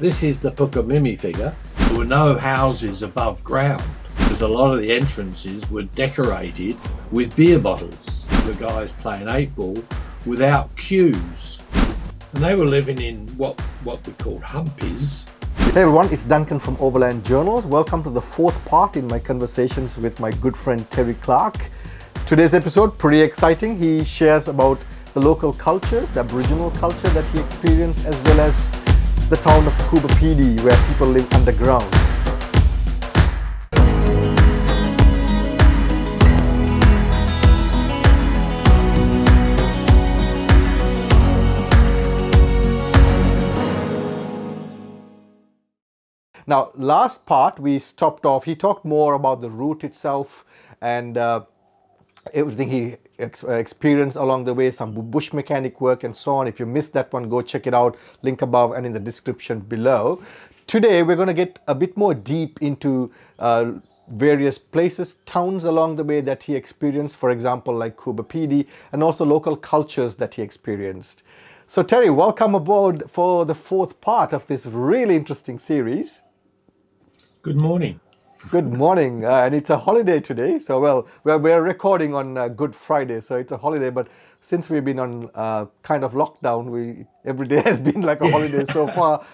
This is the Pukamimi figure. There were no houses above ground because a lot of the entrances were decorated with beer bottles. The guys playing 8-ball without queues. And they were living in what we called humpies. Hey everyone, it's Duncan from Overland Journals. Welcome to the fourth part in my conversations with my good friend Terry Clarke. Today's episode, pretty exciting. He shares about the local culture, the Aboriginal culture that he experienced, as well as the town of Coober Pedy, where people live underground. Now, last part we stopped off, he talked more about the route itself and everything he experienced along the way, some bush mechanic work and so on. If you missed that one, go check it out, link above and in the description below. Today we're going to get a bit more deep into various places, towns along the way that he experienced, for example like Coober Pedy, and also local cultures that he experienced. So Terry, welcome aboard for the fourth part of this really interesting series. Good morning. Good morning, and it's a holiday today. So, well, we're recording on Good Friday, so it's a holiday. But since we've been on kind of lockdown, every day has been like a holiday so far.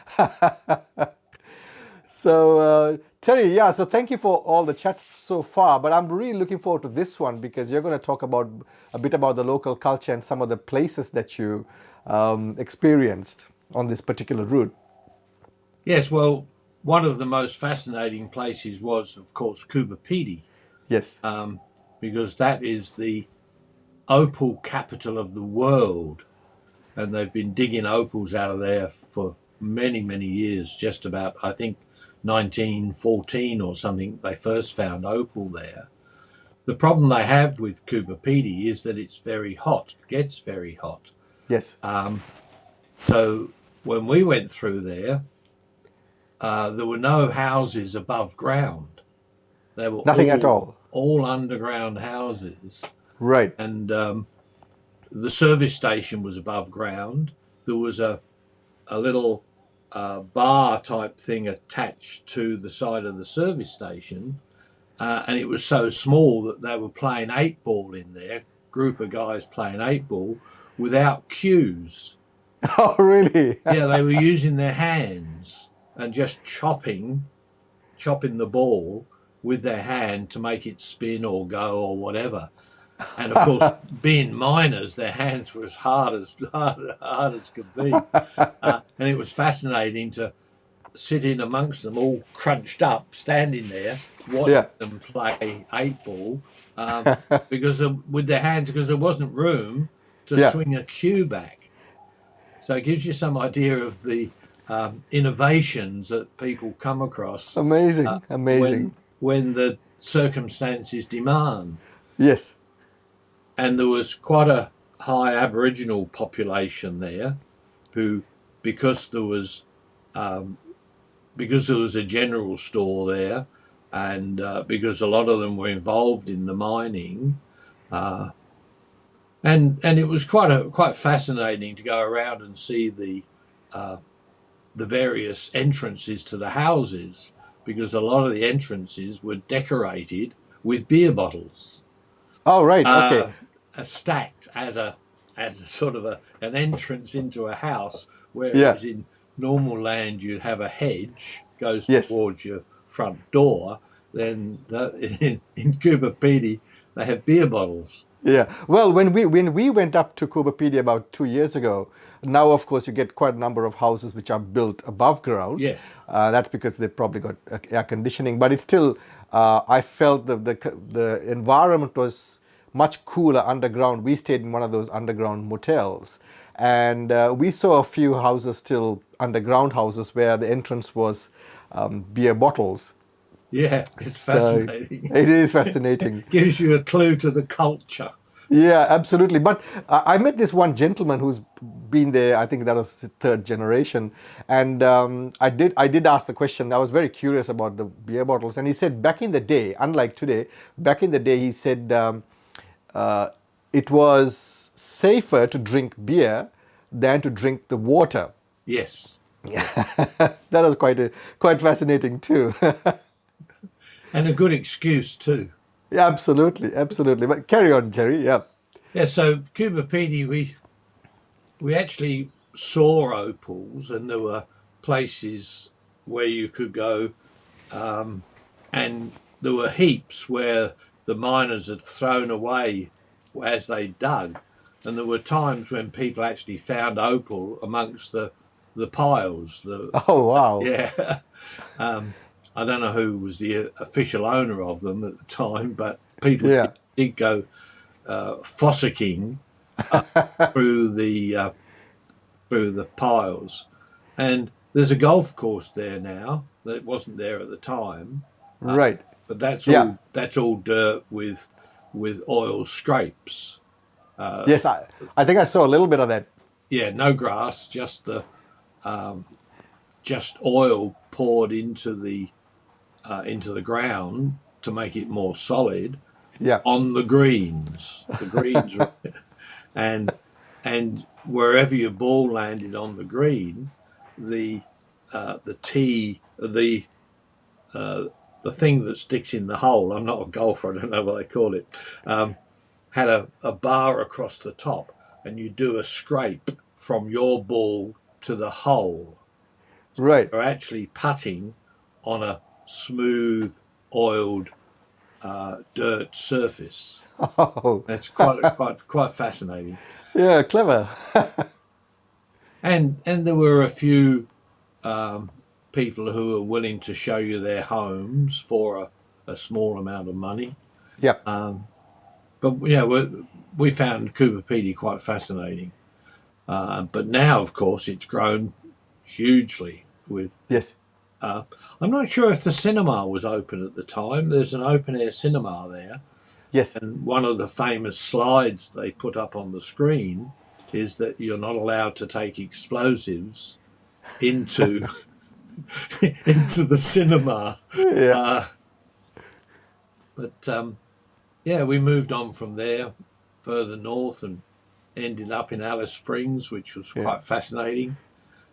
So, Terry, yeah. So, thank you for all the chats so far. But I'm really looking forward to this one because you're going to talk about a bit about the local culture and some of the places that you experienced on this particular route. Yes, well, one of the most fascinating places was, of course, Coober Pedy. Yes. Because that is the opal capital of the world. And they've been digging opals out of there for many, many years. Just about, I think, 1914 or something, they first found opal there. The problem they have with Coober Pedy is that it's very hot, gets very hot. Yes. So when we went through there were no houses above ground. They were nothing at all. All underground houses. Right. And the service station was above ground. There was a little bar type thing attached to the side of the service station. And it was so small that they were playing 8-ball in there, group of guys playing 8-ball without cues. Oh, really? Yeah, they were using their hands and just chopping the ball with their hand to make it spin or go or whatever. And of course, being miners, their hands were as hard as could be. And it was fascinating to sit in amongst them, all crunched up, standing there, watching them play 8-ball with their hands, because there wasn't room to swing a cue back. So it gives you some idea of the innovations that people come across. Amazing, amazing. When the circumstances demand. Yes. And there was quite a high Aboriginal population there, who, because there was a general store there, and because a lot of them were involved in the mining. And it was quite fascinating to go around and see the various entrances to the houses, because a lot of the entrances were decorated with beer bottles. Oh, right. Okay. Stacked as a sort of an entrance into a house, whereas in normal land you'd have a hedge goes towards your front door. Then in Coober Pedy they have beer bottles. Yeah. Well, when we went up to Coober Pedy about 2 years ago, now of course you get quite a number of houses which are built above ground. Yes. That's because they probably got air conditioning, but it's still. I felt the environment was much cooler underground. We stayed in one of those underground motels, and we saw a few houses, still underground houses, where the entrance was beer bottles. Yeah, it's fascinating. It is fascinating. Gives you a clue to the culture. Yeah, absolutely. But I met this one gentleman who's been there. I think that was the third generation, and I did ask the question. I was very curious about the beer bottles, and he said back in the day, unlike today, back in the day, he said it was safer to drink beer than to drink the water. Yes. Yes. That was quite fascinating too. And a good excuse too. Yeah, absolutely, absolutely. But carry on, Jerry. Yeah. Yeah, so Coober Pedy, we actually saw opals, and there were places where you could go, and there were heaps where the miners had thrown away as they dug, and there were times when people actually found opal amongst the piles. Oh wow. Yeah, I don't know who was the official owner of them at the time, but people Yeah. did go fossicking through the piles. And there's a golf course there now that wasn't there at the time, Right. but that's Yeah. all dirt with oil scrapes. Yes, I think I saw a little bit of that. Yeah, no grass, just oil poured into the ground to make it more solid Yeah. on the greens. The greens, and wherever your ball landed on the green, the tee, the thing that sticks in the hole. I'm not a golfer. I don't know what they call it. Had a bar across the top, and you do a scrape from your ball to the hole. Right. You're actually putting on a smooth, oiled dirt surface. Oh. That's quite fascinating. Yeah, clever. And there were a few people who were willing to show you their homes for a small amount of money. Yeah. But yeah, we found Coober Pedy quite fascinating. But now, of course, it's grown hugely. Yes. I'm not sure if the cinema was open at the time. There's an open air cinema there, Yes. and one of the famous slides they put up on the screen is that you're not allowed to take explosives into into the cinema. Yeah. But yeah, we moved on from there further north and ended up in Alice Springs, which was Yeah. quite fascinating.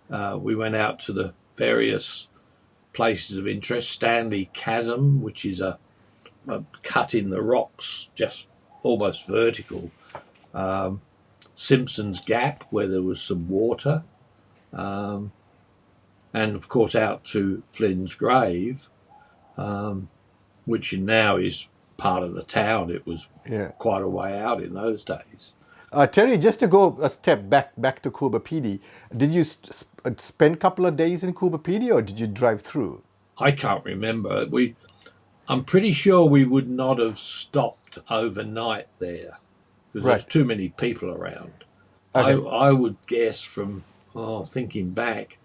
We went out to the various places of interest. Stanley Chasm, which is a cut in the rocks, just almost vertical. Simpson's Gap, where there was some water. And of course out to Flynn's Grave, which now is part of the town. It was Yeah. quite a way out in those days. Terry, just to go a step back to Coober Pedy, did you spend a couple of days in Coober Pedy, or did you drive through? I can't remember. I'm pretty sure we would not have stopped overnight there because there's Right. too many people around. Okay. I would guess from thinking back,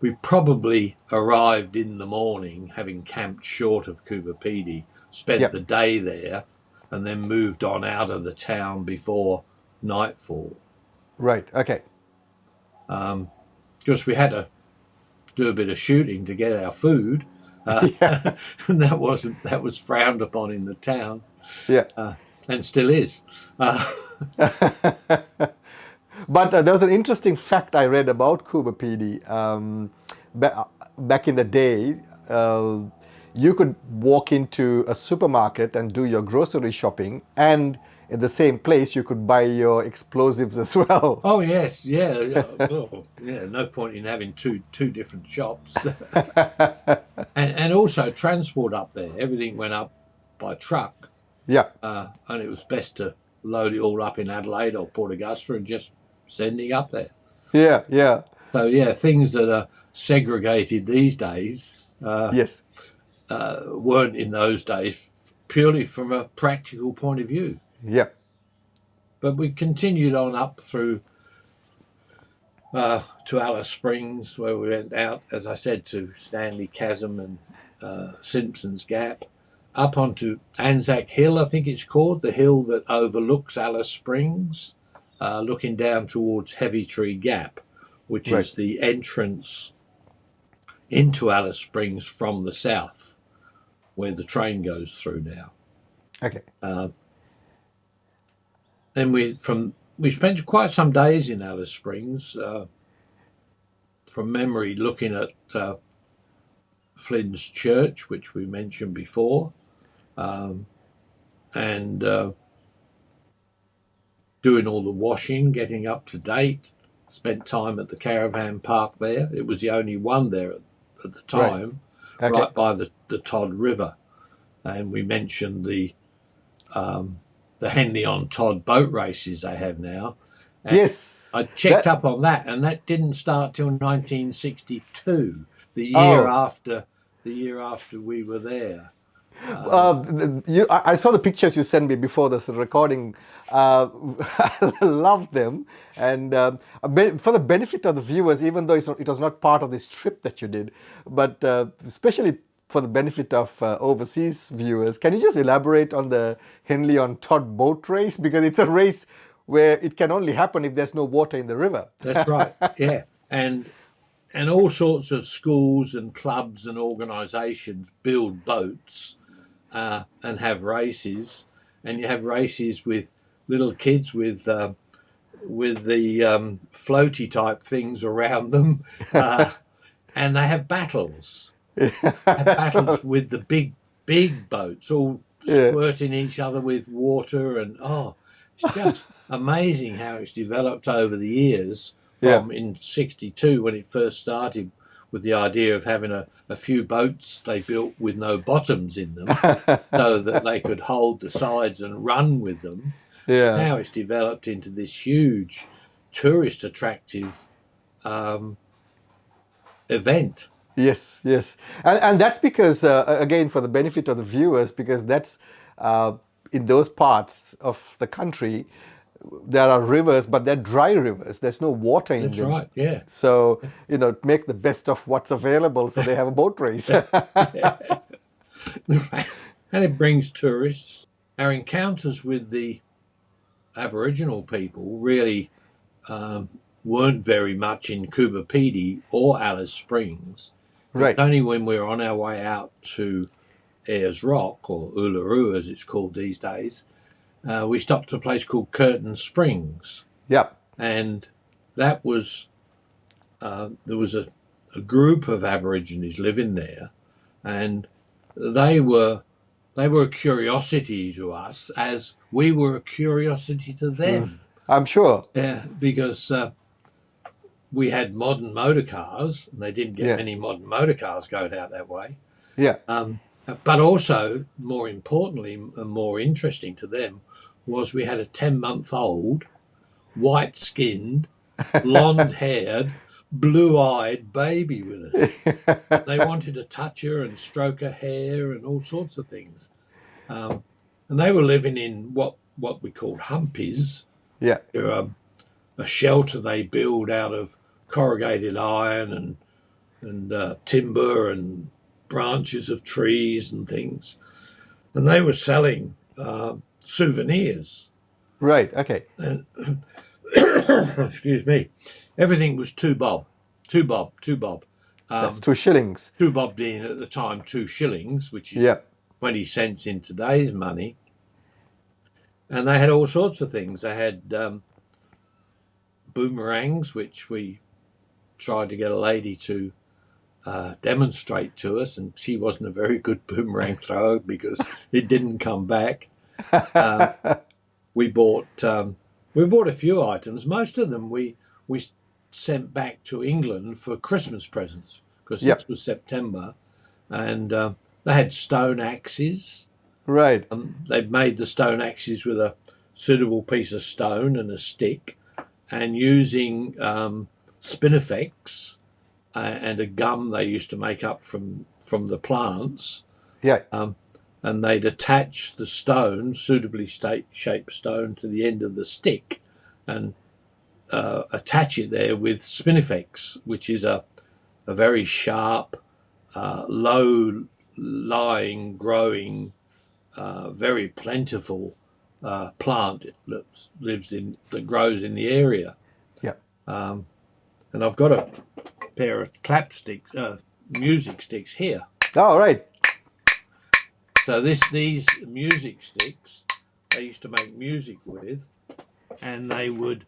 we probably arrived in the morning, having camped short of Coober Pedy, spent Yep. the day there, and then moved on out of the town before nightfall. Right. Okay. Because we had to do a bit of shooting to get our food, Yeah. and that was frowned upon in the town, Yeah. and still is. But there was an interesting fact I read about Coober Pedy. Back in the day, you could walk into a supermarket and do your grocery shopping, and in the same place you could buy your explosives as well. Oh yes, yeah, well, yeah. No point in having two different shops, and also transport up there. Everything went up by truck, Yeah. and it was best to load it all up in Adelaide or Port Augusta and just sending up there. Yeah. Yeah. So yeah, things that are segregated these days Yes. weren't in those days, purely from a practical point of view. Yeah. But we continued on up through to Alice Springs, where we went out, as I said, to Stanley Chasm and Simpson's Gap, up onto Anzac Hill, I think it's called, the hill that overlooks Alice Springs, looking down towards Heavy Tree Gap, which Right. is the entrance into Alice Springs from the south, where the train goes through now. Okay. Then we spent quite some days in Alice Springs, from memory, looking at Flynn's church, which we mentioned before, and doing all the washing, getting up to date. Spent time at the caravan park there. It was the only one there at the time, right by the Todd River. And we mentioned the Henley on Todd boat races they have now. And yes. I checked up on that, and that didn't start till 1962, the year after we were there. I saw the pictures you sent me before this recording. I love them, and for the benefit of the viewers, even though it was not part of this trip that you did, but especially for the benefit of overseas viewers, can you just elaborate on the Henley on Todd boat race? Because it's a race where it can only happen if there's no water in the river. That's right, yeah. And all sorts of schools and clubs and organisations build boats and have races. And you have races with little kids with the floaty type things around them. And they have battles. With the big boats, all squirting each other with water. And, it's just amazing how it's developed over the years. From in 62, when it first started with the idea of having a few boats they built with no bottoms in them so that they could hold the sides and run with them. Now it's developed into this huge tourist attractive event. Yes, and that's because again, for the benefit of the viewers, because that's in those parts of the country there are rivers, but they're dry rivers. There's no water in them. That's right, yeah. So, make the best of what's available, so they have a boat race. And it brings tourists. Our encounters with the Aboriginal people really weren't very much in Coober Pedy or Alice Springs. Right. It's only when we were on our way out to Ayers Rock, or Uluru as it's called these days, we stopped at a place called Curtin Springs. Yep. And that was, there was a group of Aborigines living there, and they were a curiosity to us as we were a curiosity to them. I'm sure. Yeah, because we had modern motor cars, and they didn't get many modern motor cars going out that way. Yeah. But also, more importantly and more interesting to them, was we had a 10-month-old, white-skinned, blonde-haired, blue-eyed baby with us. They wanted to touch her and stroke her hair and all sorts of things. And they were living in what we called humpies. Yeah. They're, a shelter they build out of corrugated iron and timber and branches of trees and things. And they were selling souvenirs. Right, okay. And excuse me, everything was 2 bob. That's 2 shillings. 2 bob being at the time 2 shillings, which is 20 cents in today's money. And they had all sorts of things. They had boomerangs, which we tried to get a lady to demonstrate to us, and she wasn't a very good boomerang thrower because it didn't come back. We bought a few items. Most of them we sent back to England for Christmas presents, because this was September, and they had stone axes. Right. They'd made the stone axes with a suitable piece of stone and a stick, and using spinifex and a gum they used to make up from the plants. Yeah. And they'd attach the stone, suitably shaped stone, to the end of the stick and attach it there with spinifex, which is a very sharp, low-lying, growing, very plentiful plant that grows in the area. Yeah. And I've got a pair of music sticks here. Oh, right. So these music sticks, they used to make music with, and they would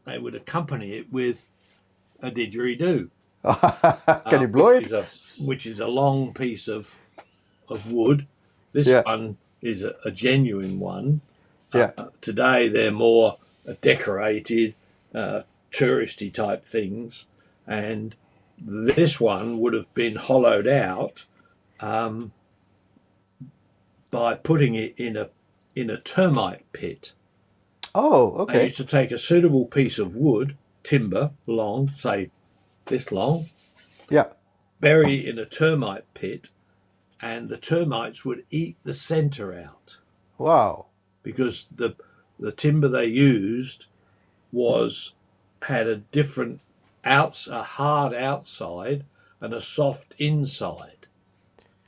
accompany it with a didgeridoo. Can you blow which it? is a long piece of wood. This Yeah, one is a genuine one. yeah. Today they're more decorated, touristy type things, and this one would have been hollowed out by putting it in a termite pit. Oh, They okay. used to take a suitable piece of wood, timber, long, say this long, Yeah. bury it in a termite pit, and the termites would eat the centre out Wow. because the timber they used was had a different a hard outside and a soft inside.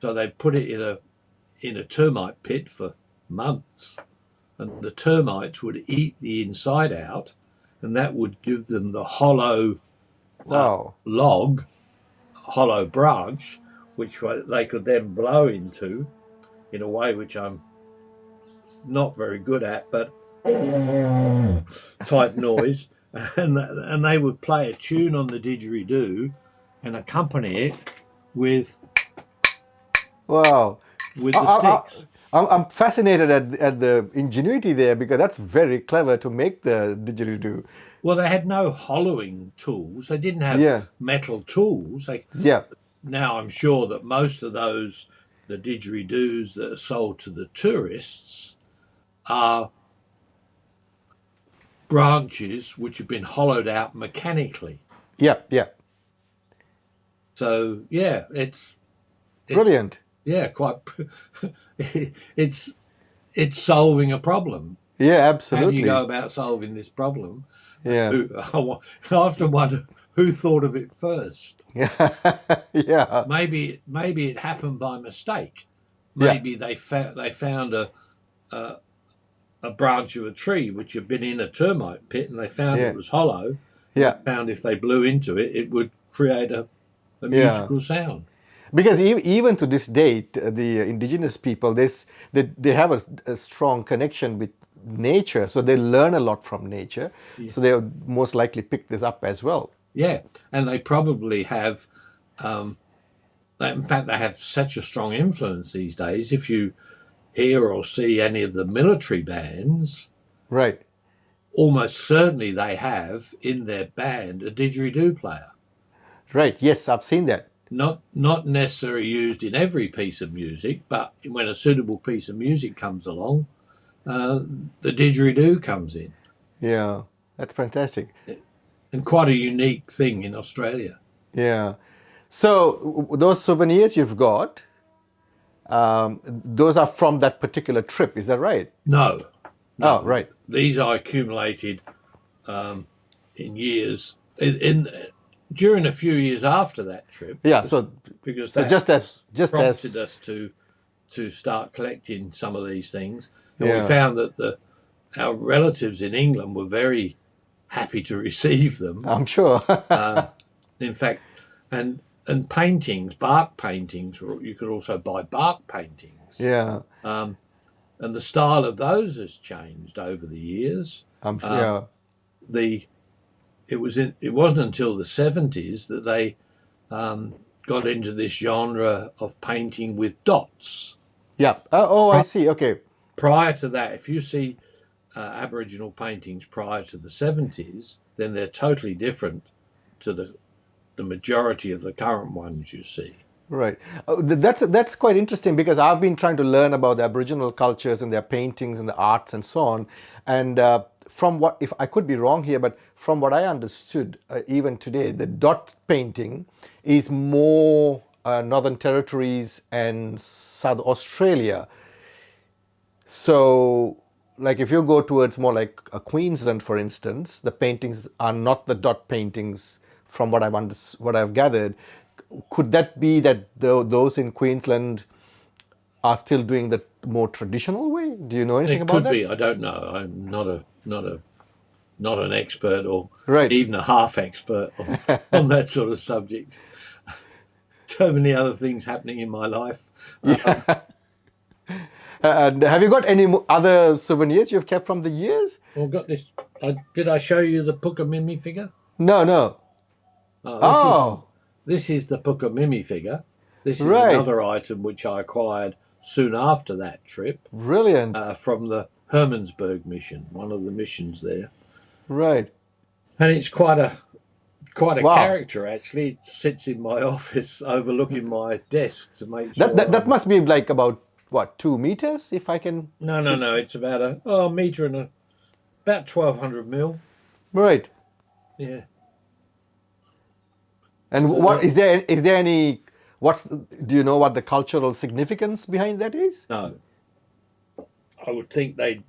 So they put it in a termite pit for months, and the termites would eat the inside out, and that would give them the hollow Wow. log, hollow branch, which they could then blow into in a way which I'm not very good at, but type noise, and they would play a tune on the didgeridoo and accompany it with Wow. with I, the I, I, sticks. I'm fascinated at the ingenuity there because that's very clever to make the didgeridoo. Well, they had no hollowing tools. They didn't have Yeah. metal tools. Yeah. Now I'm sure that most of the didgeridoos that are sold to the tourists are branches which have been hollowed out mechanically. Yeah. Yeah. So yeah, Brilliant. yeah, quite. it's it's solving a problem. Yeah, How do you go absolutely. about solving this problem? Yeah. I often wonder who thought of it first. Yeah. Yeah. Maybe it happened by mistake. Yeah. Maybe they found a branch of a tree which had been in a termite pit, and they found it Yeah. was hollow, and they Yeah. found if they blew into it, it would create a Yeah. musical sound. Because even to this date, the indigenous people, they have a strong connection with nature, so they learn a lot from nature. Yeah. So they would most likely pick this up as well. Yeah, and they probably have. In fact, they have such a strong influence these days. If you hear or see any of the military bands, Right. almost certainly they have in their band a didgeridoo player. Right. Yes, I've seen that. Not necessarily used in every piece of music, but when a suitable piece of music comes along, the didgeridoo comes in, Yeah. That's fantastic. and quite a unique thing in Australia. Yeah. So those souvenirs you've got, those are from that particular trip. Is that right? No, Oh, no, right. these I accumulated in years in during a few years after that trip, Yeah. So because so that just prompted as us to start collecting some of these things, and we yeah, found that our relatives in England were very happy to receive them. I'm sure. In fact, and paintings, bark paintings, or you could also buy bark paintings, Yeah. and the style of those has changed over the years. Yeah. The it wasn't until the 70s that they got into this genre of painting with dots. Yeah. Oh, I see. Okay. Prior to that, if you see Aboriginal paintings prior to the 70s, then they're totally different to the majority of the current ones you see. Right. That's quite interesting because I've been trying to learn about the Aboriginal cultures and their paintings and the arts and so on. And from what, if I could be wrong here, but from what I understood, even today, the dot painting is more Northern Territories and South Australia. So, like if you go towards more like Queensland, for instance, the paintings are not the dot paintings from what I've gathered. Could that be that those in Queensland are still doing the more traditional way? Do you know anything It about could that? be. I don't know. I'm not an expert or Right. even a half expert on that sort of subject. So many other things happening in my life. And have you got any other souvenirs you've kept from the years? Well, I've got this. Did I show you the Puka Mimi figure? No, no. Oh, Oh, This is the Pukamimi figure. This is Right. another item which I acquired soon after that trip Brilliant. from the Hermannsburg mission, one of the missions there. Right. And it's quite a Wow. character, actually. It sits in my office overlooking my desk to make sure. That must be like about, what, 2 meters, if I can... No. It's about a metre and about 1,200 mil. Right. Yeah. And So what that- is there any, do you know what the cultural significance behind that is? No. I would think the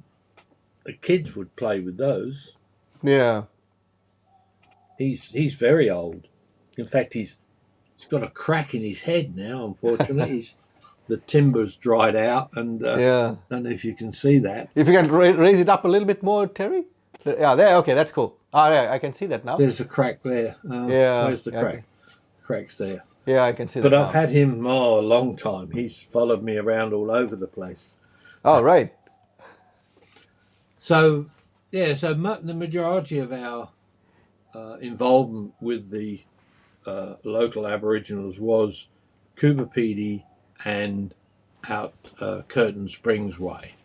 kids would play with those. Yeah. He's very old. In fact, he's got a crack in his head now. Unfortunately, the timber's dried out, and Yeah. don't know if you can see that. If you can raise it up a little bit more, Terry. Yeah, there. Okay, that's cool. Yeah, I can see that now. There's a crack there. Yeah, Where's the yeah, crack? okay. Crack's there. Yeah, I can see that But now. I've had him a long time. He's followed me around all over the place. Oh, right. So, yeah, so the majority of our involvement with the local Aboriginals was Coober Pedy and out Curtin Springs way.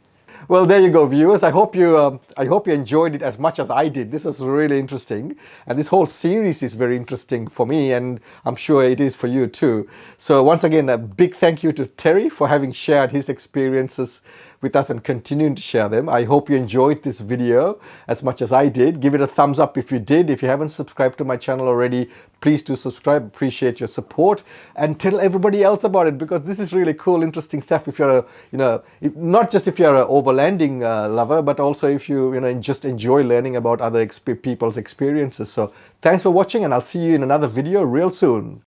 Well, there you go, viewers. I hope you enjoyed it as much as I did. This was really interesting, and this whole series is very interesting for me, and I'm sure it is for you too. So once again, a big thank you to Terry for having shared his experiences with us and continuing to share them. I hope you enjoyed this video as much as I did. Give it a thumbs up if you did. If you haven't subscribed to my channel already, please do subscribe. Appreciate your support, and tell everybody else about it, because this is really cool, interesting stuff. If you're not just if you're an overlanding lover, but also if you just enjoy learning about other people's experiences. So thanks for watching, and I'll see you in another video real soon.